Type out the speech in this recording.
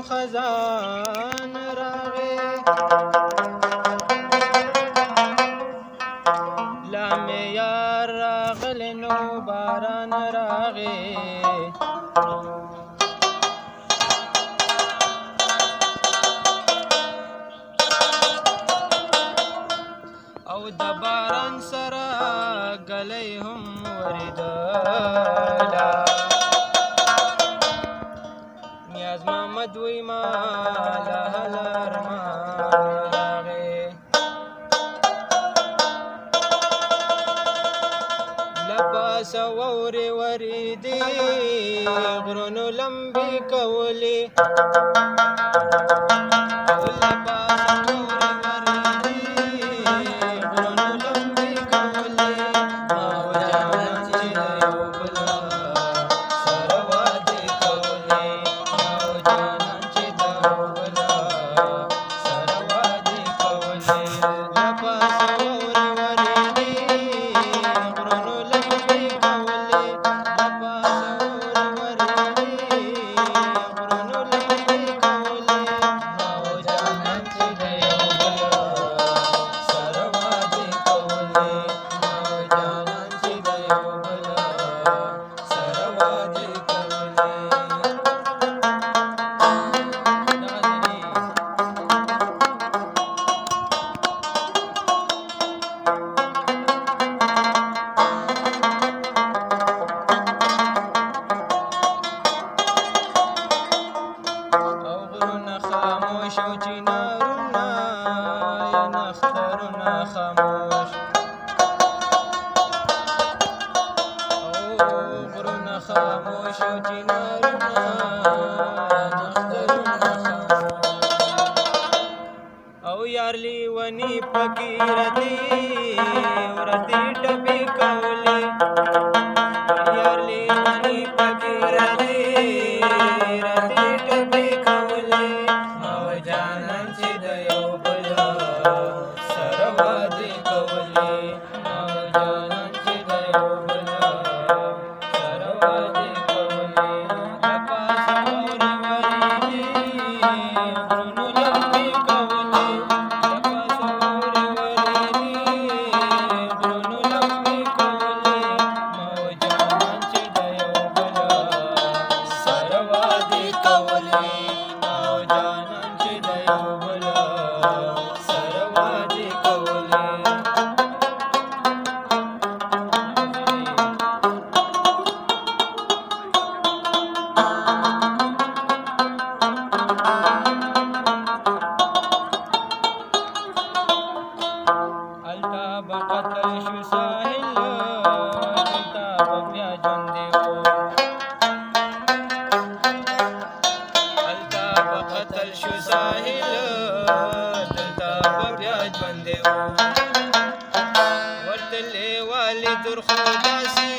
خزان راغی لا مې یار راغلی نو باران راغی او د باران سره ګلی هم وریدله نیاز محمد وی ما له ارمان راغی له پاسه واورې وریدې غرونو لمبې کولې او له پاسه واورې وریدې غرونو لمبې کولې ما و جانان چې د یو بل سره وعدې کولې ما و جانان چې د یو بل سره وعدې کولې له پاسه واورې وریدې غرونو لمبې کولې له پاسه واورې وریدې غرونو لمبې کولې ما و جانان چې د یو بل سره وعدې کولې ما و جانان چې د یو بل سره وعدې کولې او غرونه خاموش او چنارونه یا نخترونه خاموش او غرونه خاموش او چنارونه یا نخترونه خاموش او یار لیونی پکې رتې ورتې ټپې کولې یار لیونی پکې رتې رتې ټپې کولې ما و جانان چې د یو بل سره وعدې کولې ما و جانان چې د یو بل سره وعدې کولې له پاسه واورې وریدې غرونو لمبې کولې له پاسه واورې وریدې غرونو لمبې کولې ما و جانان چې د یو بل سره وعدې کولې ما و جانان چې د یو بل سره وعدې کولې هلته به قتل شو ساحل دلته به بیا ژوندی و هلته به قتل شو ساحل دلته به بیا ژوندی و ورته لیوالې تر خو داسې